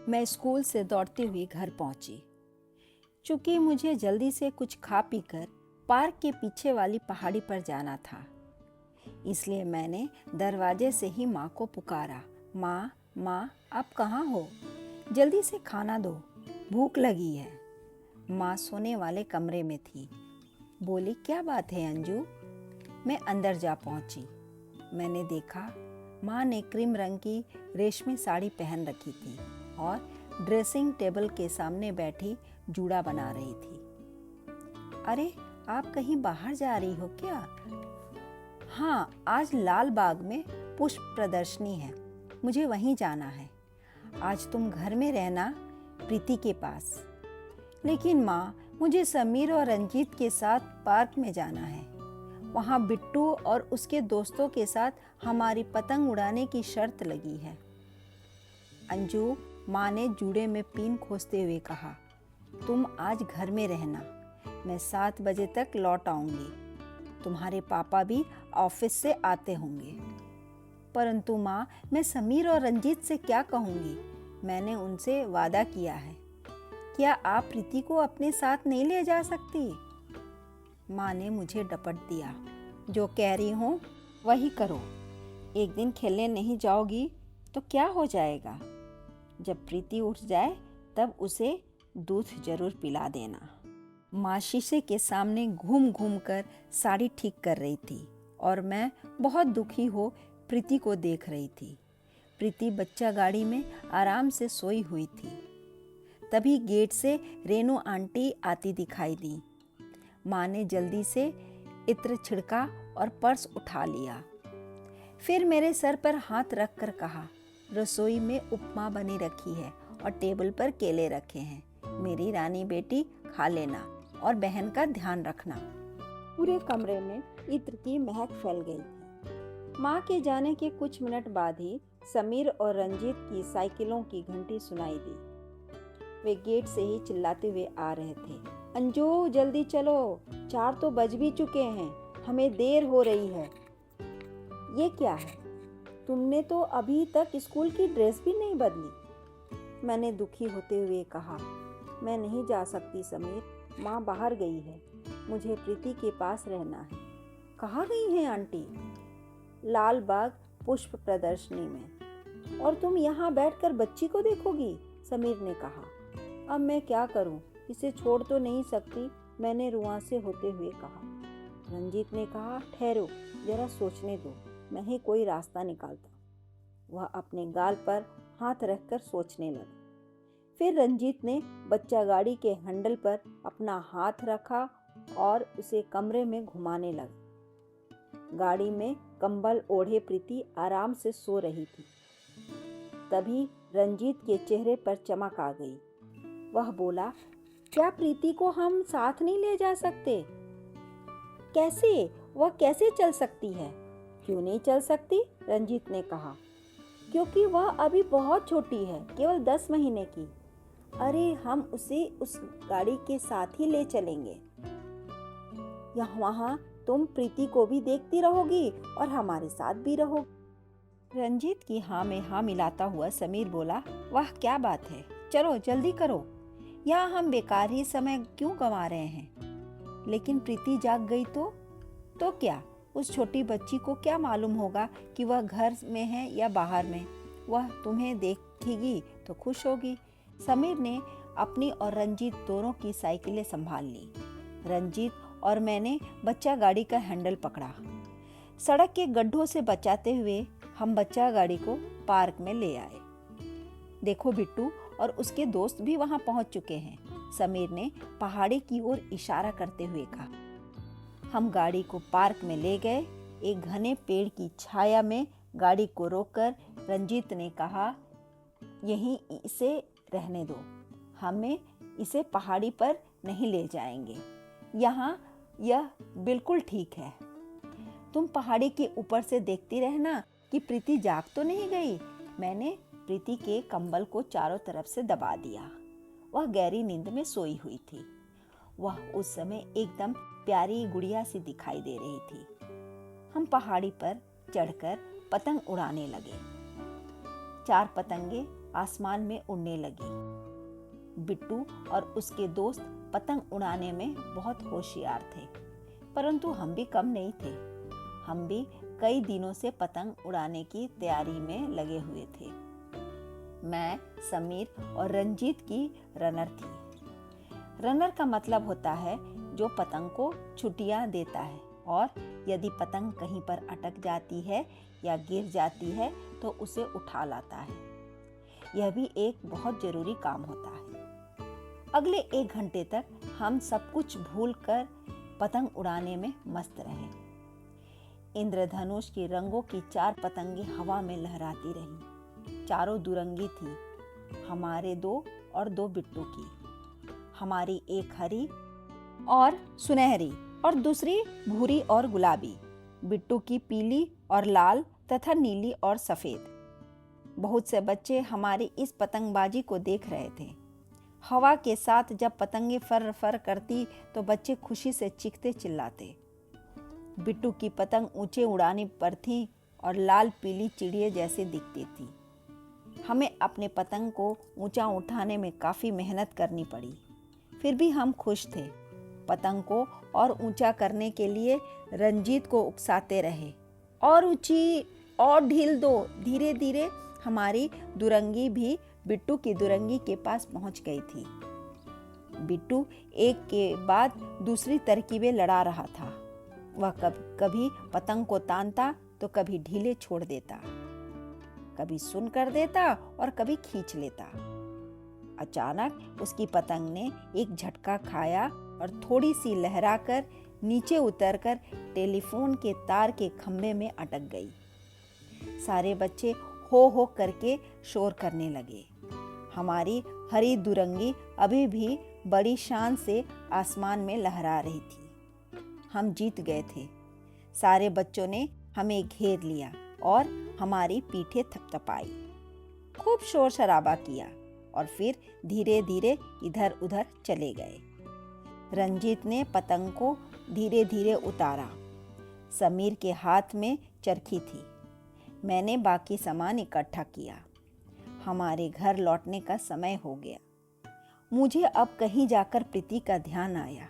मैं स्कूल से दौड़ती हुई घर पहुंची। चूंकि मुझे जल्दी से कुछ खा पी कर पार्क के पीछे वाली पहाड़ी पर जाना था, इसलिए मैंने दरवाजे से ही माँ को पुकारा, माँ माँ आप कहाँ हो? जल्दी से खाना दो, भूख लगी है। माँ सोने वाले कमरे में थी। बोली, क्या बात है अंजू? मैं अंदर जा पहुंची। मैंने देखा माँ ने क्रीम रंग की रेशमी साड़ी पहन रखी थी और ड्रेसिंग टेबल के सामने बैठी जूड़ा बना रही थी। अरे, आप कहीं बाहर जा रही हो क्या? हाँ, आज लाल बाग में पुष्प प्रदर्शनी है, मुझे वहीं जाना है। आज तुम घर में रहना प्रीति के पास। लेकिन माँ, मुझे समीर और रंजीत के साथ पार्क में जाना है। वहाँ बिट्टू और उसके दोस्तों के साथ हमारी पतंग उड़ाने की शर्त लगी है। अंजू, माँ ने जूड़े में पिन खोसते हुए कहा, तुम आज घर में रहना, मैं 7 बजे तक लौट आऊँगी। तुम्हारे पापा भी ऑफिस से आते होंगे। परंतु माँ, मैं समीर और रंजीत से क्या कहूँगी? मैंने उनसे वादा किया है। क्या आप प्रीति को अपने साथ नहीं ले जा सकती? माँ ने मुझे डपट दिया, जो कह रही हूँ वही करो। एक दिन खेलने नहीं जाओगी तो क्या हो जाएगा? जब प्रीति उठ जाए तब उसे दूध जरूर पिला देना। माँ शीशे के सामने घूम घूम कर साड़ी ठीक कर रही थी और मैं बहुत दुखी हो प्रीति को देख रही थी। प्रीति बच्चा गाड़ी में आराम से सोई हुई थी। तभी गेट से रेनू आंटी आती दिखाई दी। माँ ने जल्दी से इत्र छिड़का और पर्स उठा लिया। फिर मेरे सर पर हाथ रख कर कहा, रसोई में उपमा बनी रखी है और टेबल पर केले रखे हैं। मेरी रानी बेटी, खा लेना और बहन का ध्यान रखना। पूरे कमरे में इत्र की महक फैल गई थी। माँ के जाने के कुछ मिनट बाद ही समीर और रंजीत की साइकिलों की घंटी सुनाई दी। वे गेट से ही चिल्लाते हुए आ रहे थे, अंजू जल्दी चलो, 4 तो बज भी चुके हैं, हमें देर हो रही है। ये क्या है? तुमने तो अभी तक स्कूल की ड्रेस भी नहीं बदली। मैंने दुखी होते हुए कहा, मैं नहीं जा सकती समीर, माँ बाहर गई है, मुझे प्रीति के पास रहना है। कहाँ गई हैं आंटी? लाल बाग पुष्प प्रदर्शनी में। और तुम यहाँ बैठकर बच्ची को देखोगी? समीर ने कहा। अब मैं क्या करूँ, इसे छोड़ तो नहीं सकती, मैंने रुआंसे होते हुए कहा। रंजीत ने कहा, ठहरो, जरा सोचने दो, मैं ही कोई रास्ता निकालता। वह अपने गाल पर हाथ रखकर सोचने लगा। फिर रंजीत ने बच्चा गाड़ी के हैंडल पर अपना हाथ रखा और उसे कमरे में घुमाने लगा। गाड़ी में कंबल ओढ़े प्रीति आराम से सो रही थी। तभी रंजीत के चेहरे पर चमक आ गई। वह बोला, क्या प्रीति को हम साथ नहीं ले जा सकते? कैसे? वह कैसे चल सकती है? क्यों नहीं चल सकती? रंजीत ने कहा, क्योंकि वह अभी बहुत छोटी है, केवल 10 महीने की। अरे, हम उसे उस गाड़ी के साथ ही ले चलेंगे। वहाँ तुम प्रीति को भी देखती रहोगी और हमारे साथ भी रहोगी। रंजीत की हाँ में हाँ मिलाता हुआ समीर बोला, वाह क्या बात है, चलो जल्दी करो, यहाँ हम बेकार ही समय क्यों गंवा रहे हैं? लेकिन प्रीति जाग गई तो क्या? उस छोटी बच्ची को क्या मालूम होगा कि वह घर में है या बाहर में? वह तुम्हें देखेगी तो खुश होगी। समीर ने अपनी और रंजीत दोनों की साइकिलें संभाल ली। रंजीत और मैंने बच्चा गाड़ी का हैंडल पकड़ा। सड़क के गड्ढों से बचाते हुए हम बच्चा गाड़ी को पार्क में ले आए। देखो बिट्टू और उसके दोस्त भी वहां पहुंच चुके हैं, समीर ने पहाड़ी की ओर इशारा करते हुए कहा। हम गाड़ी को पार्क में ले गए। एक घने पेड़ की छाया में गाड़ी को रोककर रंजीत ने कहा, यहीं इसे रहने दो, हमें इसे पहाड़ी पर नहीं ले जाएंगे, यहाँ यह बिल्कुल ठीक है। तुम पहाड़ी के ऊपर से देखती रहना कि प्रीति जाग तो नहीं गई। मैंने प्रीति के कंबल को चारों तरफ से दबा दिया। वह गहरी नींद में सोई हुई थी। वह उस समय एकदम प्यारी गुड़िया सी दिखाई दे रही थी। हम पहाड़ी पर चढ़कर पतंग उड़ाने लगे। 4 पतंगे आसमान में उड़ने लगी। बिट्टू और उसके दोस्त पतंग उड़ाने में बहुत होशियार थे, परंतु हम भी कम नहीं थे। हम भी कई दिनों से पतंग उड़ाने की तैयारी में लगे हुए थे। मैं, समीर और रंजीत की रनर थी। रनर का मतलब होता है जो पतंग को छुट्टियां देता है, और यदि पतंग कहीं पर अटक जाती है या गिर जाती है तो उसे उठा लाता है। यह भी एक बहुत जरूरी काम होता है। अगले 1 घंटे तक हम सब कुछ भूलकर पतंग उड़ाने में मस्त रहे। इंद्रधनुष की रंगों की 4 पतंगें हवा में लहराती रहीं। चारों दुरंगी थी, हमारे 2 और 2 बिट्टू की। हमारी एक हरी और सुनहरी और दूसरी भूरी और गुलाबी, बिट्टू की पीली और लाल तथा नीली और सफेद। बहुत से बच्चे हमारी इस पतंगबाजी को देख रहे थे। हवा के साथ जब पतंगे फर फर करती तो बच्चे खुशी से चीखते चिल्लाते। बिट्टू की पतंग ऊंचे उड़ाने पर थी और लाल पीली चिड़िया जैसे दिखती थी। हमें अपने पतंग को ऊंचा उठाने में काफ़ी मेहनत करनी पड़ी, फिर भी हम खुश थे। पतंग को और ऊंचा करने के लिए रंजीत को उकसाते रहे, और ऊंची और ढील दो। धीरे धीरे हमारी दुरंगी भी बिट्टू की दुरंगी के पास पहुंच गई थी। बिट्टू एक के बाद दूसरी तरकीबें लड़ा रहा था। वह कभी पतंग को तानता तो कभी ढीले छोड़ देता, कभी सुन कर देता और कभी खींच लेता। अचानक उसकी पतंग ने एक झटका खाया और थोड़ी सी लहराकर नीचे उतरकर टेलीफोन के तार के खंभे में अटक गई। सारे बच्चे हो करके शोर करने लगे। हमारी हरी दुरंगी अभी भी बड़ी शान से आसमान में लहरा रही थी। हम जीत गए थे। सारे बच्चों ने हमें घेर लिया और हमारी पीठें थपथपाई, खूब शोर शराबा किया और फिर धीरे धीरे इधर उधर चले गए। रंजीत ने पतंग को धीरे धीरे उतारा। समीर के हाथ में चरखी थी। मैंने बाकी सामान इकट्ठा किया। हमारे घर लौटने का समय हो गया। मुझे अब कहीं जाकर प्रीति का ध्यान आया।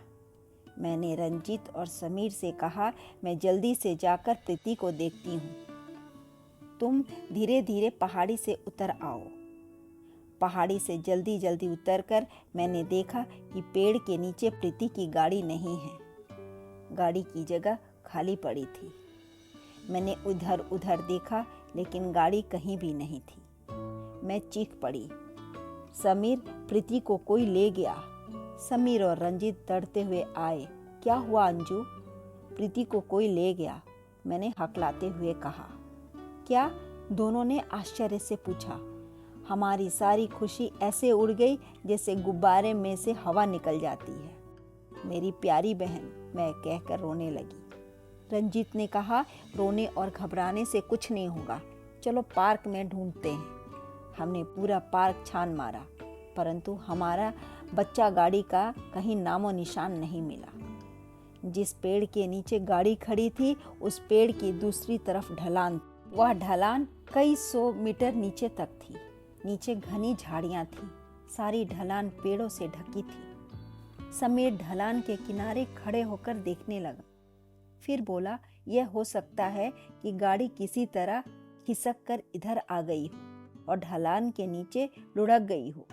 मैंने रंजीत और समीर से कहा, मैं जल्दी से जाकर प्रीति को देखती हूँ। तुम धीरे धीरे पहाड़ी से उतर आओ। पहाड़ी से जल्दी जल्दी उतरकर मैंने देखा कि पेड़ के नीचे प्रीति की गाड़ी नहीं है। गाड़ी की जगह खाली पड़ी थी। मैंने उधर उधर देखा, लेकिन गाड़ी कहीं भी नहीं थी। मैं चीख पड़ी, समीर, प्रीति को कोई ले गया। समीर और रंजीत दौड़ते हुए आए। क्या हुआ अंजू? प्रीति को कोई ले गया, मैंने हकलाते हुए कहा। क्या? दोनों ने आश्चर्य से पूछा। हमारी सारी खुशी ऐसे उड़ गई जैसे गुब्बारे में से हवा निकल जाती है। मेरी प्यारी बहन, मैं कहकर रोने लगी। रंजीत ने कहा, रोने और घबराने से कुछ नहीं होगा, चलो पार्क में ढूंढते हैं। हमने पूरा पार्क छान मारा, परंतु हमारा बच्चा गाड़ी का कहीं नामो निशान नहीं मिला। जिस पेड़ के नीचे गाड़ी खड़ी थी, उस पेड़ की दूसरी तरफ ढलान। वह ढलान कई 100 मीटर नीचे तक थी। नीचे घनी झाड़ियां थी। सारी ढलान पेड़ों से ढकी थी। समीर ढलान के किनारे खड़े होकर देखने लगा। फिर बोला, यह हो सकता है कि गाड़ी किसी तरह खिसक कर इधर आ गई हो और ढलान के नीचे लुढ़क गई हो।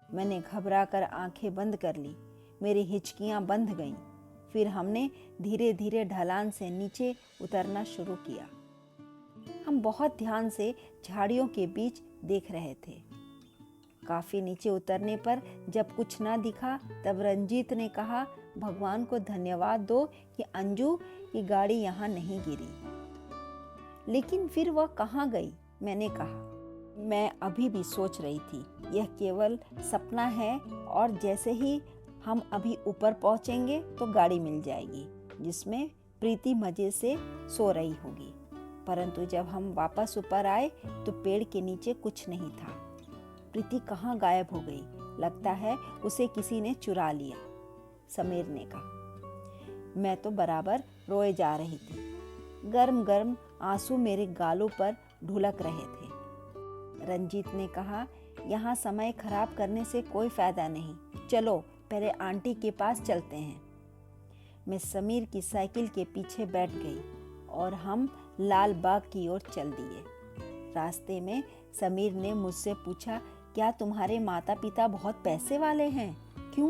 मैंने घबराकर आंखें बंद कर ली। मेरी हिचकियां बंध गईं। फिर हमने धीरे धीरे ढलान से नीचे उतरना शुरू किया। हम बहुत ध्यान से झाड़ियों के बीच देख रहे थे। काफी नीचे उतरने पर जब कुछ ना दिखा, तब रंजीत ने कहा, भगवान को धन्यवाद दो कि अंजू की गाड़ी यहाँ नहीं गिरी। लेकिन फिर वह कहाँ गई? मैंने कहा। मैं अभी भी सोच रही थी, यह केवल सपना है और जैसे ही हम अभी ऊपर पहुंचेंगे तो गाड़ी मिल जाएगी जिसमें प्रीति मजे से सो रही होगी। परंतु जब हम वापस ऊपर आए तो पेड़ के नीचे कुछ नहीं था। प्रीति कहाँ गायब हो गई? लगता है उसे किसी ने चुरा लिया, समीर ने कहा। मैं तो बराबर रोए जा रही थी। गर्म गर्म आंसू मेरे गालों पर ढुलक रहे थे। रंजीत ने कहा, यहाँ समय खराब करने से कोई फायदा नहीं। चलो पहले आंटी के पास चलते हैं। मैं समीर की साइकिल के पीछे बैठ गई और हम लाल बाग की ओर चल दिए। रास्ते में समीर ने मुझसे पूछा, क्या तुम्हारे माता पिता बहुत पैसे वाले हैं? क्यों?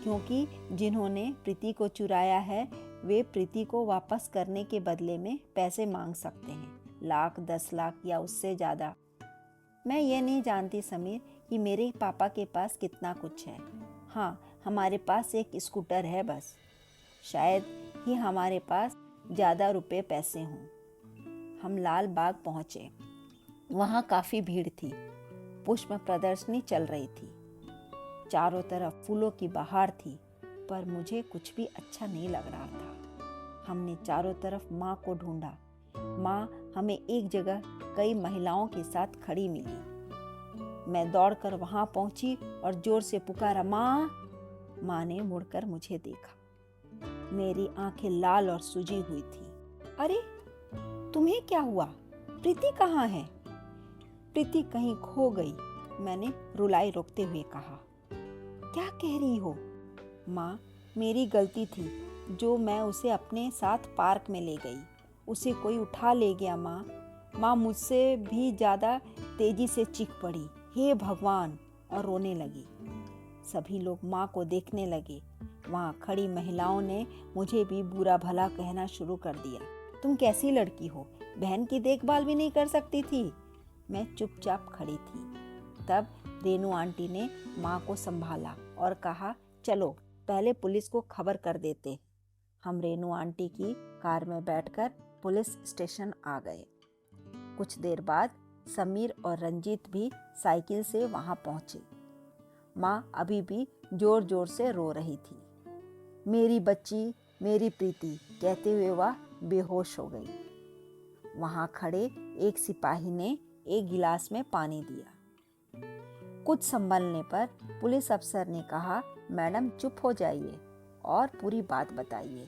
क्योंकि जिन्होंने प्रीति को चुराया है वे प्रीति को वापस करने के बदले में पैसे मांग सकते हैं, लाख, 10 लाख या उससे ज़्यादा। मैं ये नहीं जानती समीर कि मेरे पापा के पास कितना कुछ है। हाँ, हमारे पास एक स्कूटर है बस। शायद ही हमारे पास ज़्यादा रुपए पैसे हों। हम लाल बाग पहुँचे। वहाँ काफ़ी भीड़ थी। पुष्प प्रदर्शनी चल रही थी। चारों तरफ फूलों की बहार थी, पर मुझे कुछ भी अच्छा नहीं लग रहा था। हमने चारों तरफ माँ को ढूंढा। माँ हमें एक जगह कई महिलाओं के साथ खड़ी मिली। मैं दौड़कर वहाँ पहुँची और जोर से पुकारा, माँ। माँ ने मुड़कर मुझे देखा। मेरी आंखें लाल और सूजी हुई थी। अरे, तुम्हें क्या हुआ? प्रीति कहाँ है? प्रीति कहीं खो गई, मैंने रुलाई रोकते हुए कहा। क्या कह रही हो? माँ, मेरी गलती थी जो मैं उसे अपने साथ पार्क में ले गई। उसे कोई उठा ले गया माँ। माँ मुझसे भी ज़्यादा तेजी से चीख पड़ी, हे भगवान, और रोने लगी। सभी लोग माँ को देखने लगे। वहाँ खड़ी महिलाओं ने मुझे भी बुरा भला कहना शुरू कर दिया। तुम कैसी लड़की हो, बहन की देखभाल भी नहीं कर सकती थी। मैं चुपचाप खड़ी थी। तब रेनू आंटी ने माँ को संभाला और कहा, चलो पहले पुलिस को खबर कर देते। हम रेनू आंटी की कार में बैठकर पुलिस स्टेशन आ गए। कुछ देर बाद समीर और रंजीत भी साइकिल से वहां पहुंचे। माँ अभी भी जोर जोर से रो रही थी। मेरी बच्ची, मेरी प्रीति, कहते हुए वह बेहोश हो गई। वहां खड़े एक सिपाही ने एक गिलास में पानी दिया। कुछ संभलने पर पुलिस अफसर ने कहा, मैडम चुप हो जाइए और पूरी बात बताइए।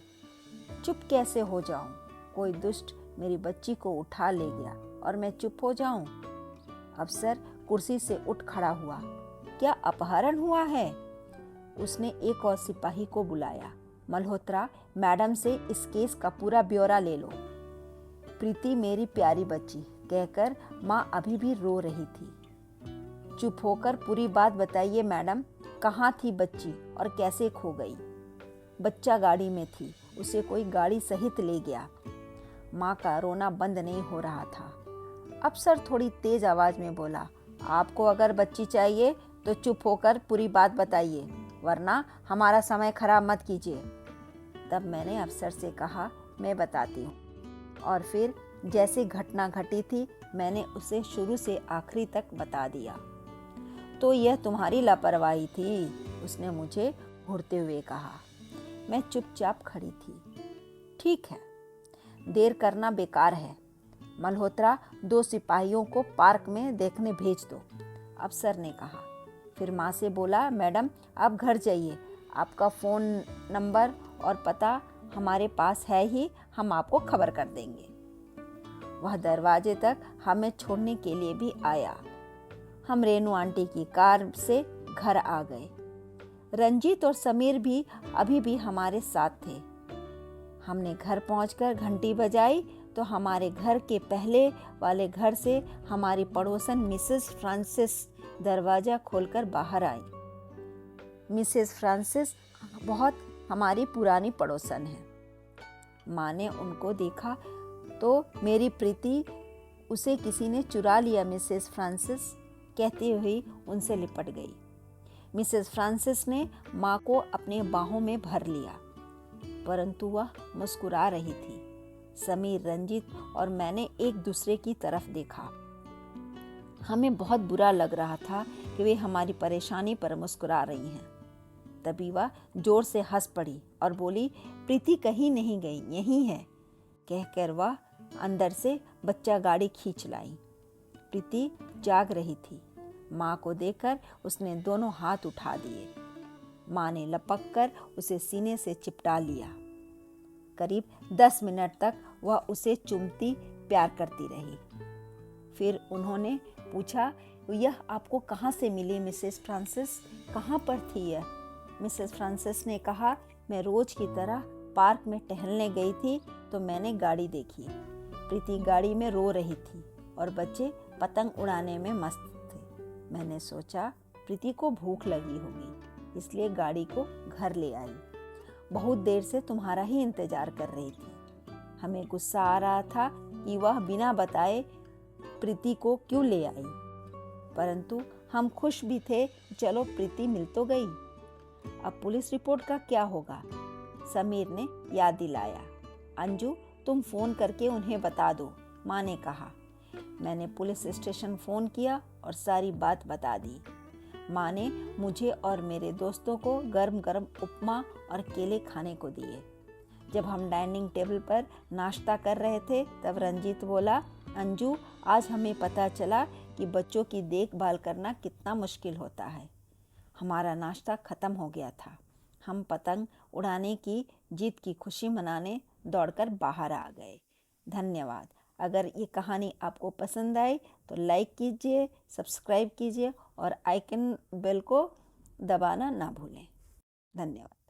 चुप कैसे हो जाऊं? कोई दुष्ट मेरी बच्ची को उठा ले गया और मैं चुप हो जाऊं? अफसर कुर्सी से उठ खड़ा हुआ। क्या अपहरण हुआ है? उसने एक और सिपाही को बुलाया। मल्होत्रा, मैडम से इस केस का पूरा ब्यौरा ले लो। प्रीति मेरी प्यारी बच्ची, कहकर माँ अभी भी रो रही थी। चुप होकर पूरी बात बताइए मैडम। कहाँ थी बच्ची और कैसे खो गई? बच्चा गाड़ी में थी, उसे कोई गाड़ी सहित ले गया। माँ का रोना बंद नहीं हो रहा था। अफसर थोड़ी तेज आवाज में बोला, आपको अगर बच्ची चाहिए तो चुप होकर पूरी बात बताइए, वरना हमारा समय खराब मत कीजिए। तब मैंने अफसर से कहा, मैं बताती हूँ। और फिर जैसे घटना घटी थी मैंने उसे शुरू से आखिरी तक बता दिया। तो यह तुम्हारी लापरवाही थी, उसने मुझे घूरते हुए कहा। मैं चुपचाप खड़ी थी। ठीक है, देर करना बेकार है। मल्होत्रा, 2 सिपाहियों को पार्क में देखने भेज दो, अफसर ने कहा। फिर माँ से बोला, मैडम आप घर जाइए, आपका फ़ोन नंबर और पता हमारे पास है ही, हम आपको खबर कर देंगे। वह दरवाजे तक हमें छोड़ने के लिए भी आया। हम रेनू आंटी की कार से घर आ गए। रंजीत और समीर भी अभी भी हमारे साथ थे। हमने घर पहुंचकर घंटी बजाई तो हमारे घर के पहले वाले घर से हमारी पड़ोसन मिसेस फ्रांसिस दरवाज़ा खोलकर बाहर आई। मिसेस फ्रांसिस बहुत हमारी पुरानी पड़ोसन है। माँ ने उनको देखा तो मेरी प्रीति, उसे किसी ने चुरा लिया मिसेस फ्रांसिस, कहती हुई उनसे लिपट गई। मिसेस फ्रांसिस ने माँ को अपने बाहों में भर लिया, परंतु वह मुस्कुरा रही थी। समीर, रंजीत और मैंने एक दूसरे की तरफ देखा। हमें बहुत बुरा लग रहा था कि वे हमारी परेशानी पर मुस्कुरा रही हैं। तभी वह जोर से हंस पड़ी और बोली, प्रीति कहीं नहीं गई, यहीं है। कहकर वह अंदर से बच्चा गाड़ी खींच लाई। प्रीति जाग रही थी। माँ को देखकर उसने दोनों हाथ उठा दिए। माँ ने लपक कर उसे सीने से चिपटा लिया। करीब 10 मिनट तक वह उसे चूमती प्यार करती रही। फिर उन्होंने पूछा, यह आपको कहाँ से मिली मिसेस फ्रांसिस? कहाँ पर थी यह? मिसेस फ्रांसिस ने कहा, मैं रोज की तरह पार्क में टहलने गई थी तो मैंने गाड़ी देखी। प्रीति गाड़ी में रो रही थी और बच्चे पतंग उड़ाने में मस्त थे। मैंने सोचा प्रीति को भूख लगी होगी, इसलिए गाड़ी को घर ले आई। बहुत देर से तुम्हारा ही इंतजार कर रही थी। हमें गुस्सा आ रहा था कि वह बिना बताए प्रीति को क्यों ले आई, परंतु हम खुश भी थे, चलो प्रीति मिल तो गई। अब पुलिस रिपोर्ट का क्या होगा? समीर ने याद दिलाया। अंजू, तुम फोन करके उन्हें बता दो, माँ ने कहा। मैंने पुलिस स्टेशन फोन किया और सारी बात बता दी। माँ ने मुझे और मेरे दोस्तों को गरम गरम उपमा और केले खाने को दिए। जब हम डाइनिंग टेबल पर नाश्ता कर रहे थे तब रंजीत बोला, अंजू, आज हमें पता चला कि बच्चों की देखभाल करना कितना मुश्किल होता है। हमारा नाश्ता खत्म हो गया था। हम पतंग उड़ाने की जीत की खुशी मनाने दौड़कर बाहर आ गए। धन्यवाद। अगर ये कहानी आपको पसंद आई तो लाइक कीजिए, सब्सक्राइब कीजिए और आइकन बेल को दबाना ना भूलें। धन्यवाद।